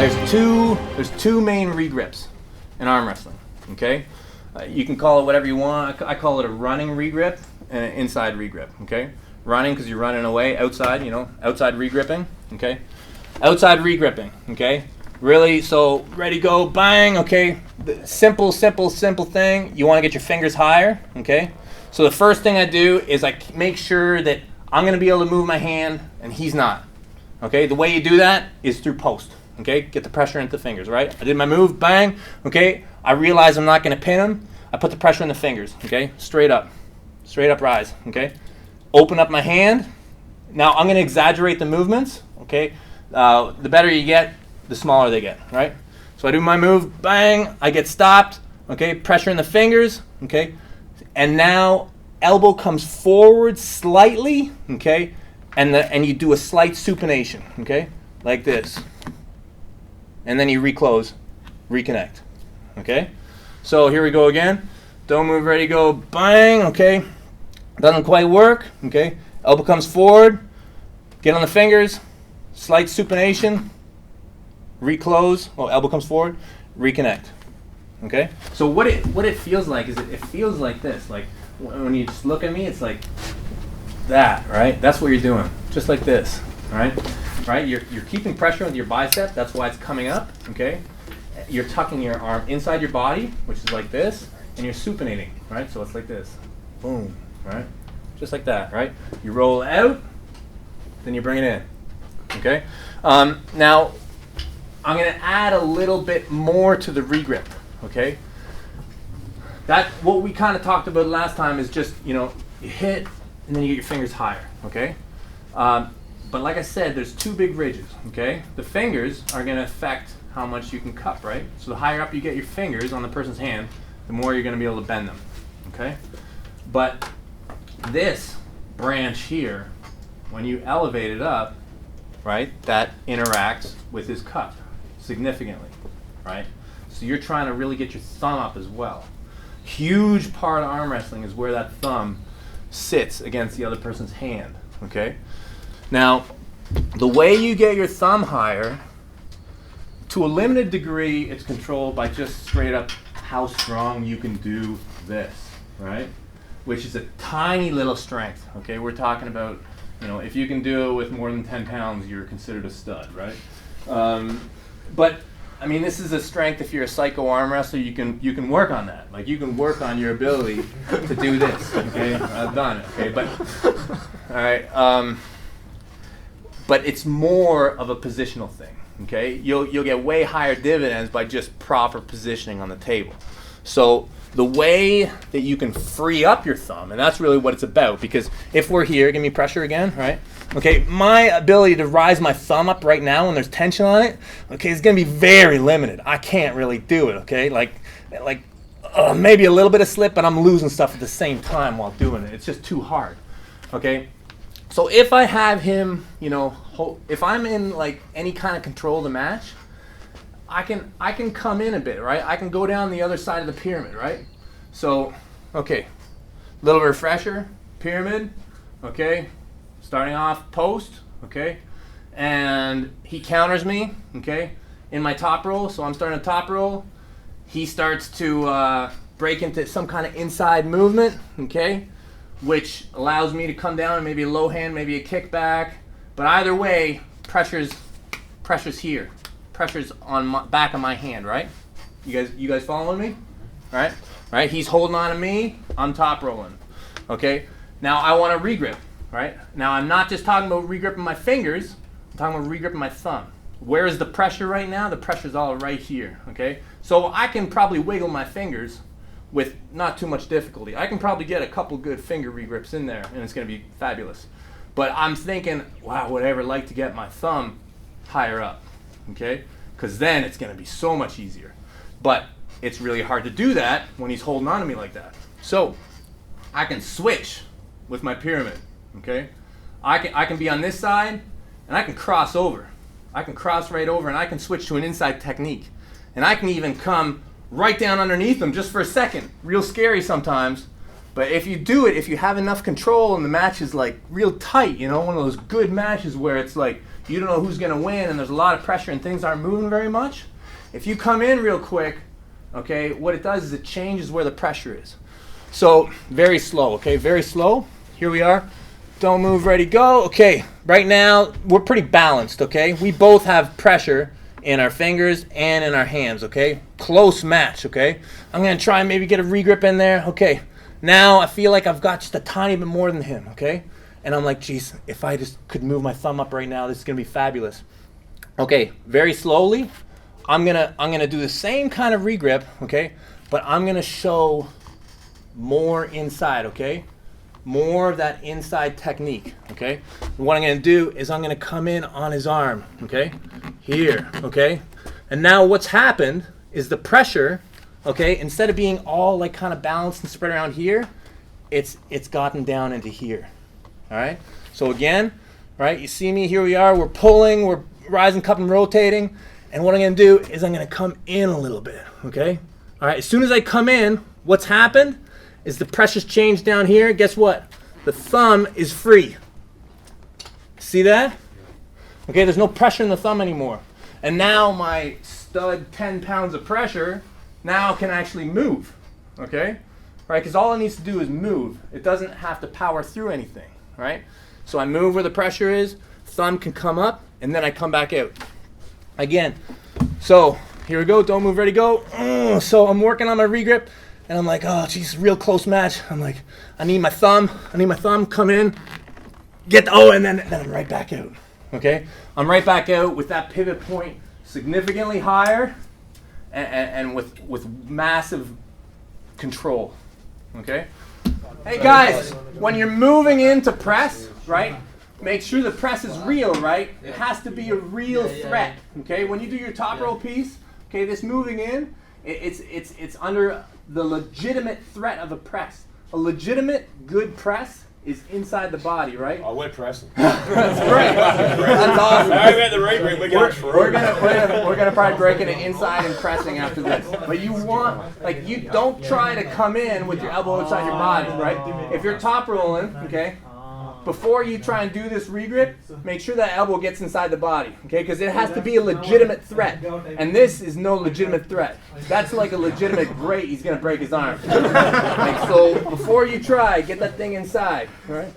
there's two main regrips in arm wrestling. Okay, you can call it whatever you want. I call it a running regrip and an inside regrip. Okay, running because you're running away, outside, outside regripping. Okay, outside regripping. Okay, really. So ready, go, bang. Okay, the simple thing. You want to get your fingers higher. Okay, so the first thing I do is I make sure that I'm going to be able to move my hand and he's not. Okay, the way you do that is through post. Okay, get the pressure into the fingers, right? I did my move, bang. Okay, I realize I'm not going to pin him. I put the pressure in the fingers. Okay, straight up rise. Okay, open up my hand. Now I'm going to exaggerate the movements. Okay, the better you get, the smaller they get, right? So I do my move, bang. I get stopped. Okay, pressure in the fingers. Okay, and now elbow comes forward slightly. Okay. And you do a slight supination, okay, like this. And then you reclose, reconnect, okay? So here we go again. Don't move, ready, go, bang, okay? Doesn't quite work, okay? Elbow comes forward, get on the fingers, slight supination, reclose, elbow comes forward, reconnect, okay? So what it feels like is it feels like this. Like when you just look at me, it's like that, right? That's what you're doing, just like this, right? Right? You're keeping pressure with your bicep. That's why it's coming up. Okay. You're tucking your arm inside your body, which is like this, and you're supinating, right? So it's like this, boom, right? Just like that, right? You roll out, then you bring it in. Okay. Now I'm going to add a little bit more to the regrip. Okay. That what we kind of talked about last time is just you hit. And then you get your fingers higher, okay? But like I said, there's two big ridges, okay? The fingers are going to affect how much you can cup, right? So the higher up you get your fingers on the person's hand, the more you're going to be able to bend them, okay? But this branch here, when you elevate it up, right, that interacts with his cup significantly, right? So you're trying to really get your thumb up as well. Huge part of arm wrestling is where that thumb sits against the other person's hand, okay? Now, the way you get your thumb higher, to a limited degree, it's controlled by just straight up how strong you can do this, right? Which is a tiny little strength, okay? We're talking about, if you can do it with more than 10 pounds, you're considered a stud, right? But I mean, this is a strength. If you're a psycho arm wrestler, you can work on that. Like you can work on your ability to do this. Okay, I've done it. Okay, but all right. But it's more of a positional thing. Okay, you'll get way higher dividends by just proper positioning on the table. So the way that you can free up your thumb, and that's really what it's about. Because if we're here, give me pressure again, right? Okay, my ability to rise my thumb up right now when there's tension on it, okay, is going to be very limited. I can't really do it, okay? Like maybe a little bit of slip, but I'm losing stuff at the same time while doing it. It's just too hard, okay? So if I have him, if I'm in like any kind of control of the match, I can come in a bit, right? I can go down the other side of the pyramid, right? So, okay, little refresher, pyramid, okay? Starting off post, okay? And he counters me, okay? In my top roll, so I'm starting a top roll. He starts to break into some kind of inside movement, okay? Which allows me to come down and maybe a low hand, maybe a kickback. But either way, pressure's here. Pressure's on my back of my hand, right? You guys following me? All right? He's holding on to me. I'm top rolling. Okay? Now I want to regrip, right? Now I'm not just talking about regripping my fingers. I'm talking about regripping my thumb. Where is the pressure right now? The pressure's all right here, okay? So I can probably wiggle my fingers with not too much difficulty. I can probably get a couple good finger regrips in there, and it's going to be fabulous. But I'm thinking, wow, would I ever like to get my thumb higher up? Okay, because then it's going to be so much easier. But it's really hard to do that when he's holding on to me like that. So I can switch with my pyramid. Okay, I can be on this side, and I can cross over. I can cross right over, and I can switch to an inside technique, and I can even come right down underneath him just for a second. Real scary sometimes, But if you do it, if you have enough control and the match is like real tight, you know, one of those good matches where it's like you don't know who's going to win and there's a lot of pressure and things aren't moving very much, if you come in real quick, okay, what it does is it changes where the pressure is. So very slow, okay, very slow. Here we are. Don't move, ready, go. Okay, right now we're pretty balanced, okay? We both have pressure in our fingers and in our hands, okay? Close match, okay? I'm going to try and maybe get a regrip in there. Okay, now I feel like I've got just a tiny bit more than him, okay? And I'm like, geez, if I just could move my thumb up right now, this is going to be fabulous. Okay, very slowly, I'm gonna do the same kind of regrip, okay? But I'm going to show more inside, okay? More of that inside technique, okay? And what I'm going to do is I'm going to come in on his arm, okay? Here, okay? And now what's happened is the pressure, okay, instead of being all like kind of balanced and spread around here, it's gotten down into here, all right? So again, right, you see me, here we are, we're pulling, we're rising, cupping, rotating, and what I'm going to do is I'm going to come in a little bit, okay? All right, as soon as I come in, what's happened is the pressure's changed down here. Guess what? The thumb is free. See that? Okay, there's no pressure in the thumb anymore. And now my stud 10 pounds of pressure now can actually move, okay? Right, because all it needs to do is move. It doesn't have to power through anything, right? So I move where the pressure is, thumb can come up, and then I come back out. Again, so here we go, don't move, ready, go. So I'm working on my regrip, and I'm like, oh, geez, real close match. I'm like, I need my thumb, come in, and then I'm right back out, okay? I'm right back out with that pivot point significantly higher and with massive control, okay? Hey guys, when you're moving into press, right, make sure the press is real, right? It has to be a real threat, okay? When you do your top row piece, okay, this moving in, it's under the legitimate threat of a press. A legitimate good press is inside the body, right? Oh, we're pressing. That's great. That's awesome. I bet the right way We're gonna probably breaking it inside and pressing after this. But you want, like, you don't try to come in with your elbow inside your body, right? If you're top rolling, okay, before you try and do this regrip, make sure that elbow gets inside the body, okay? Because it has to be a legitimate threat. And this is no legitimate threat. That's like a legitimate great, he's going to break his arm. Like, so before you try, get that thing inside, all right?